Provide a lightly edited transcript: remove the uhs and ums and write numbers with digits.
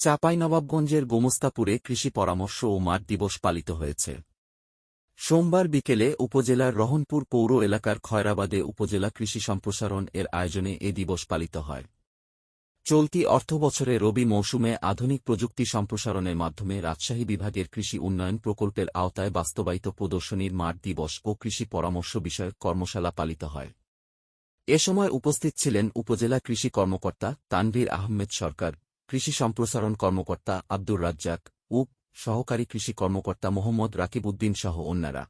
চাঁপাইনবাবগঞ্জের গোমস্তাপুরে কৃষি পরামর্শ ও মাঠ দিবস পালিত হয়েছে। সোমবার বিকেলে উপজেলার রহনপুর পৌর এলাকার খয়রাবাদে উপজেলা কৃষি সম্প্রসারণ এর আয়োজনে এ দিবস পালিত হয়। চলতি অর্থবছরে রবি মৌসুমে আধুনিক প্রযুক্তি সম্প্রসারণের মাধ্যমে রাজশাহী বিভাগের কৃষি উন্নয়ন প্রকল্পের আওতায় বাস্তবায়িত প্রদর্শনীর মাঠ দিবস ও কৃষি পরামর্শ বিষয়ক কর্মশালা পালিত হয়। এ সময় উপস্থিত ছিলেন উপজেলা কৃষি কর্মকর্তা তানভীর আহমেদ সরকার, কৃষি সম্প্রসারণ কর্মকর্তা আব্দুর রাজ্জাক, সহকারী কৃষি কর্মকর্তা মোহাম্মদ রাকিব উদ্দিন সহ অন্যরা।